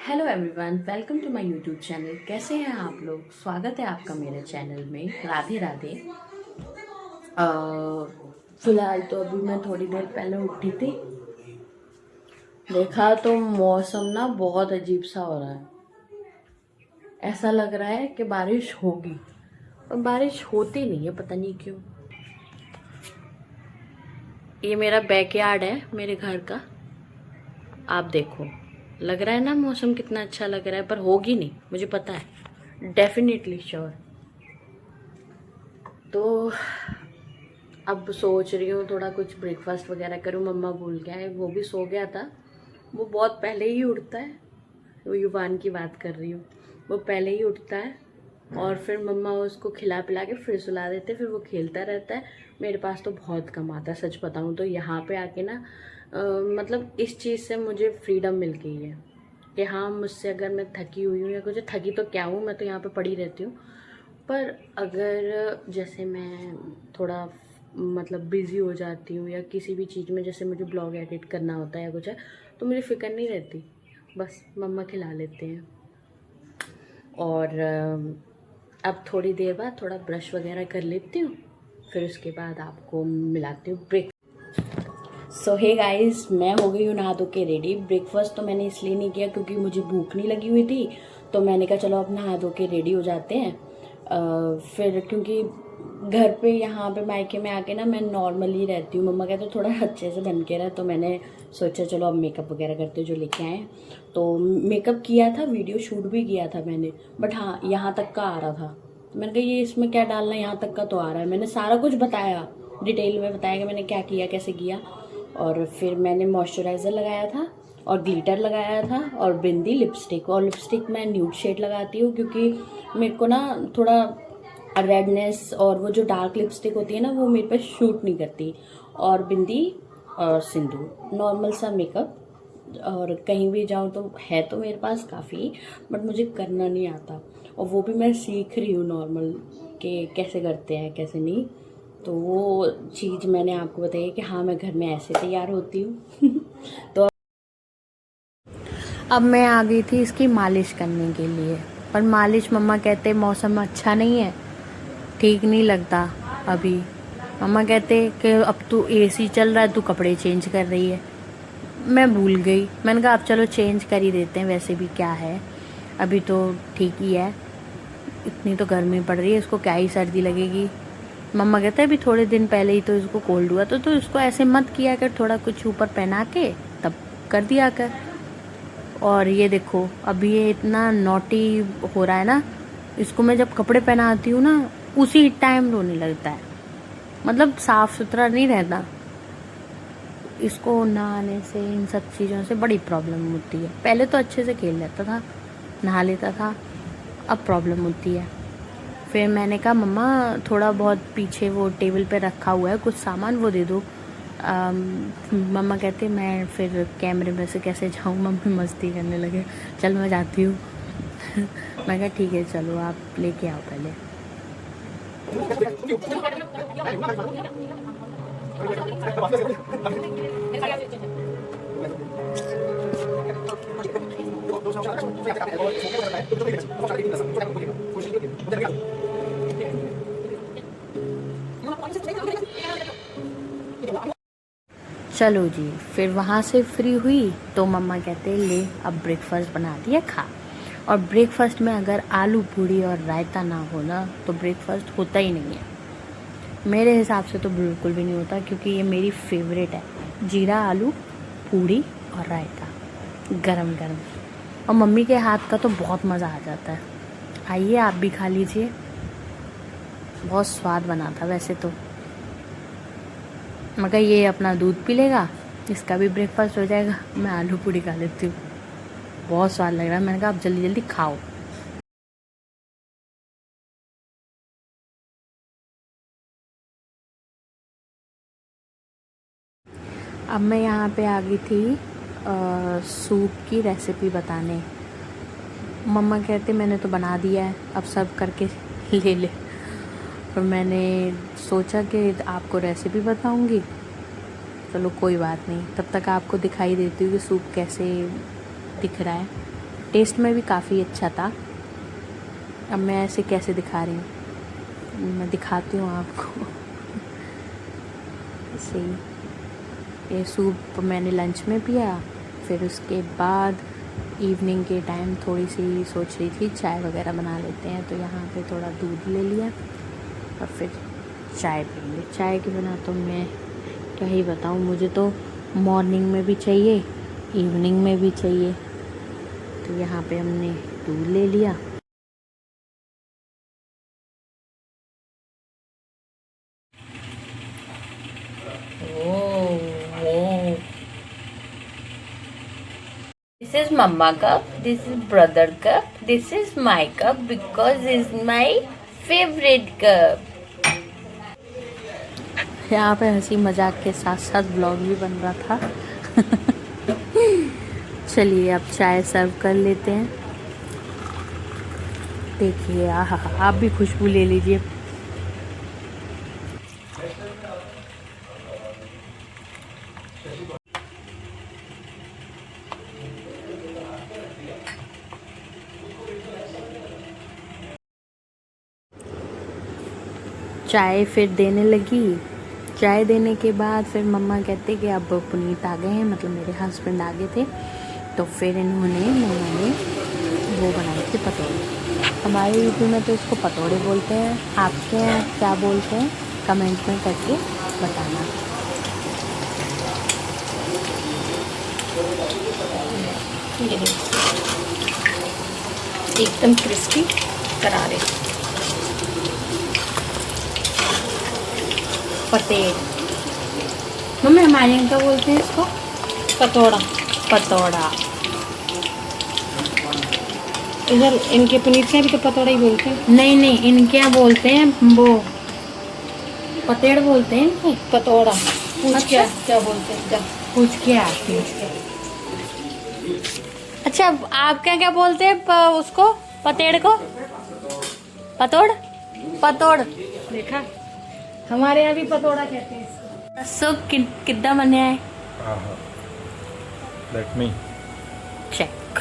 Hello everyone, welcome to my YouTube channel. कैसे हैं आप लोग? स्वागत है आपका मेरे चैनल में। राधे राधे। फिलहाल तो अभी मैं थोड़ी देर पहले उठी थी, देखा तो मौसम ना बहुत अजीब सा हो रहा है। ऐसा लग रहा है कि बारिश होगी और बारिश होती नहीं है, पता नहीं क्यों। ये मेरा बैकयार्ड है मेरे घर का, आप देखो। लग रहा है ना मौसम कितना अच्छा लग रहा है, पर होगी नहीं, मुझे पता है, डेफिनेटली श्योर। तो अब सोच रही हूँ थोड़ा कुछ ब्रेकफास्ट वगैरह करूँ। मम्मा भूल गया है, वो भी सो गया था। वो बहुत पहले ही उठता है, वो युवान की बात कर रही हूँ। वो पहले ही उठता है और फिर मम्मा उसको खिला पिला के फिर सुला देते, फिर वो खेलता रहता है। मेरे पास तो बहुत कम आता है, सच बताऊँ तो। यहाँ पे आके ना मतलब इस चीज़ से मुझे फ्रीडम मिल गई है कि हाँ, मुझसे अगर मैं थकी हुई हूँ या कुछ, थकी तो क्या हूँ, मैं तो यहाँ पे पड़ी रहती हूँ। पर अगर जैसे मैं थोड़ा मतलब बिज़ी हो जाती हूँ या किसी भी चीज़ में, जैसे मुझे ब्लॉग एडिट करना होता है या कुछ है, तो मुझे फ़िक्र नहीं रहती, बस मम्मा खिला लेते हैं। और अब थोड़ी देर बाद थोड़ा ब्रश वगैरह कर लेती हूँ, फिर उसके बाद आपको मिलाती हूँ ब्रेक। सो हे गाइस, मैं हो गई हूँ नहा धो के रेडी। ब्रेकफास्ट तो मैंने इसलिए नहीं किया क्योंकि मुझे भूख नहीं लगी हुई थी, तो मैंने कहा चलो अब नहा धो के रेडी हो जाते हैं। फिर क्योंकि घर पे यहाँ पे मायके में आके ना मैं नॉर्मली रहती हूँ, मम्मा कहते तो थोड़ा अच्छे से बन के रहा, तो मैंने सोचा चलो अब मेकअप वगैरह करते जो लेके आए। तो मेकअप किया था, वीडियो शूट भी किया था मैंने, बट हाँ यहाँ तक का आ रहा था। तो मैंने कहा ये इसमें क्या डालना, यहाँ तक का तो आ रहा है। मैंने सारा कुछ बताया, डिटेल में बताया कि मैंने क्या किया, कैसे किया। और फिर मैंने मॉइस्चराइज़र लगाया था और ग्लिटर लगाया था और बिंदी, लिपस्टिक। और लिपस्टिक मैं न्यूड शेड लगाती हूँ क्योंकि मेरे को ना थोड़ा रेडनेस और वो जो डार्क लिपस्टिक होती है ना, वो मेरे पे शूट नहीं करती। और बिंदी और सिंदूर, नॉर्मल सा मेकअप। और कहीं भी जाऊँ तो है तो मेरे पास काफ़ी, बट मुझे करना नहीं आता, और वो भी मैं सीख रही हूँ नॉर्मल कि कैसे करते हैं कैसे नहीं। तो वो चीज़ मैंने आपको बताई कि हाँ, मैं घर में ऐसे तैयार होती हूँ। तो अब मैं आ गई थी इसकी मालिश करने के लिए, पर मालिश मम्मा कहते मौसम अच्छा नहीं है, ठीक नहीं लगता अभी। मम्मा कहते कि अब तू एसी चल रहा है, तू कपड़े चेंज कर रही है। मैं भूल गई, मैंने कहा अब चलो चेंज कर ही देते हैं, वैसे भी क्या है, अभी तो ठीक ही है। इतनी तो गर्मी पड़ रही है, इसको क्या ही सर्दी लगेगी। मम्मा कहते हैं अभी थोड़े दिन पहले ही तो इसको कोल्ड हुआ, तो इसको ऐसे मत किया कर, थोड़ा कुछ ऊपर पहना के तब कर दिया कर। और ये देखो अभी ये इतना नॉटी हो रहा है ना, इसको मैं जब कपड़े पहनाती हूँ ना, उसी टाइम रोने लगता है। मतलब साफ सुथरा नहीं रहता, इसको नहाने से, इन सब चीज़ों से बड़ी प्रॉब्लम होती है। पहले तो अच्छे से खेल लेता था, नहा लेता था, अब प्रॉब्लम होती है। फिर मैंने कहा मम्मा थोड़ा बहुत पीछे वो टेबल पे रखा हुआ है कुछ सामान, वो दे दो। मम्मा कहते मैं फिर कैमरे में से कैसे जाऊँ, मम्मी मस्ती करने लगे, चल मैं जाती हूँ। मैं कहा ठीक है चलो, आप लेके आओ पहले। चलो जी, फिर वहाँ से फ्री हुई तो मम्मा कहते ले अब ब्रेकफास्ट बना दिया, खा। और ब्रेकफास्ट में अगर आलू पूड़ी और रायता ना हो ना, तो ब्रेकफास्ट होता ही नहीं है। मेरे हिसाब से तो बिल्कुल भी नहीं होता, क्योंकि ये मेरी फेवरेट है, जीरा आलू पूड़ी और रायता गरम गरम। और मम्मी के हाथ का तो बहुत मज़ा आ जाता है। आइए आप भी खा लीजिए, बहुत स्वाद बना था वैसे तो। मगर ये अपना दूध पी लेगा, इसका भी ब्रेकफास्ट हो जाएगा, मैं आलू पूड़ी खा लेती हूँ। बहुत स्वाद लग रहा है, मैंने कहा आप जल्दी जल्दी खाओ। अब मैं यहाँ पे आ गई थी सूप की रेसिपी बताने। मम्मा कहते मैंने तो बना दिया है, अब सर्व करके ले ले। पर मैंने सोचा कि आपको रेसिपी बताऊंगी, चलो कोई बात नहीं, तब तक आपको दिखाई देती हूँ कि सूप कैसे दिख रहा है। टेस्ट में भी काफ़ी अच्छा था। अब मैं ऐसे कैसे दिखा रही हूँ, मैं दिखाती हूँ आपको। ऐसे ही ये सूप मैंने लंच में पिया। फिर उसके बाद इवनिंग के टाइम थोड़ी सी सोच रही थी चाय वगैरह बना लेते हैं, तो यहाँ पे थोड़ा दूध ले लिया और फिर चाय पी ली। चाय के बिना तो मैं क्या ही बताऊँ, मुझे तो मॉर्निंग में भी चाहिए, इवनिंग में भी चाहिए। तो यहाँ पे हमने दूध ले लिया। This is mama cup, this is brother cup, this is my cup because it's my favorite cup. यहाँ पे हंसी मजाक के साथ साथ ब्लॉग भी बन रहा था। चलिए अब चाय सर्व कर लेते हैं। देखिए आप भी खुशबू ले लीजिए। चाय फिर देने लगी। चाय देने के बाद फिर मम्मा कहते कि अब पुनीत आ गए हैं, मतलब मेरे हस्बैंड आ गए थे, तो फिर इन्होंने मम्मा ने वो बनाए थे पतोड़े। हमारे यूपी में तो इसको पतोड़े बोलते हैं, आपके यहाँ क्या बोलते हैं कमेंट में करके बताना। एकदम क्रिस्पी करारे पतेड़, मम्मी हमारे यहाँ क्या बोलते हैं इसको? पतोड़ा। पतोड़ा इधर इनके पनीर से भी तो पतोड़ा ही बोलते हैं। नहीं नहीं, इनके यहाँ बोलते हैं वो पतेड़ बोलते हैं इनको। पतोड़ा पूछ क्या क्या बोलते हैं, पूछ के आती हूँ। अच्छा आप क्या क्या बोलते हैं उसको, पतेड़ को? पतोड़। पतोड़ देखा, हमारे यहाँ भी पतोड़ा कहते हैं इसको। सो कितना बने है? Let me check.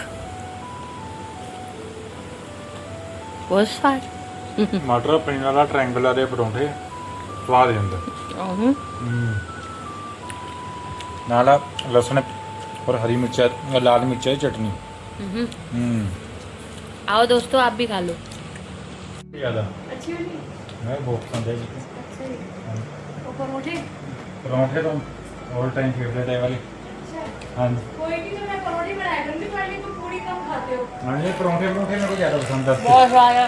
बहुत स्वाद। मटर पनीर वाला ट्रायंगल वाले परोंठे स्वाद आंदा नाला लहसुन और हरी मिर्च और लाल मिर्च की चटनी। आओ दोस्तों आप भी खा लो। ज़्यादा अच्छी वाली मैं बहुत पसंद है परोठे। परोंठे तो ऑल टाइम फेवरेट है वाले। हाँ जी, कोई नहीं, तो मैं परोठे बनाया करूँगी, पहले तो पूरी कम खाते हो। हाँ जी, परोंठे परोंठे मेरे को ज़्यादा पसंद है। बहुत स्वाद है।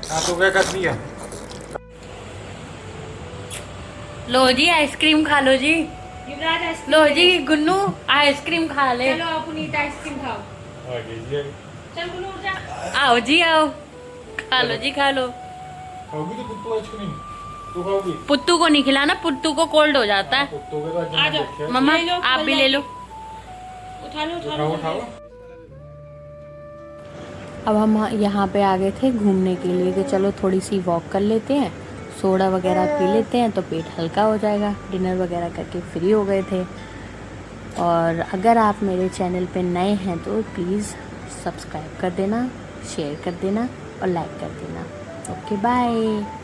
हाँ तो क्या कर दिया? लो जी आइसक्रीम खा लो जी। युवराज आइसक्रीम। लो जी गुन्नू आइसक्रीम खा ले। चलो आप पुनीत आइसक्रीम खाओ। आगे जी चल गुनू उठ जा। आओ जी आओ, खा लो जी खा लो। होगी तो कुत्तू आइसक्रीम तू खाओगी? पुत्तू को नहीं खिलाना, पुत्तू को कोल्ड हो जाता है। कुत्तों के तो आज आ मैंने जाओ। देखा है। मम्मा ले लो, आप भी ले लो। उठा लो उठा लो उठाओ उठाओ। अब हम यहाँ पे आ गए थे घूमने के लिए कि चलो थोड़ी सी वॉक कर लेते हैं, सोडा वगैरह पी लेते हैं तो पेट हल्का हो जाएगा। डिनर वगैरह करके फ्री हो गए थे। और अगर आप मेरे चैनल पे नए हैं तो प्लीज़ सब्सक्राइब कर देना, शेयर कर देना और लाइक कर देना। Okay bye.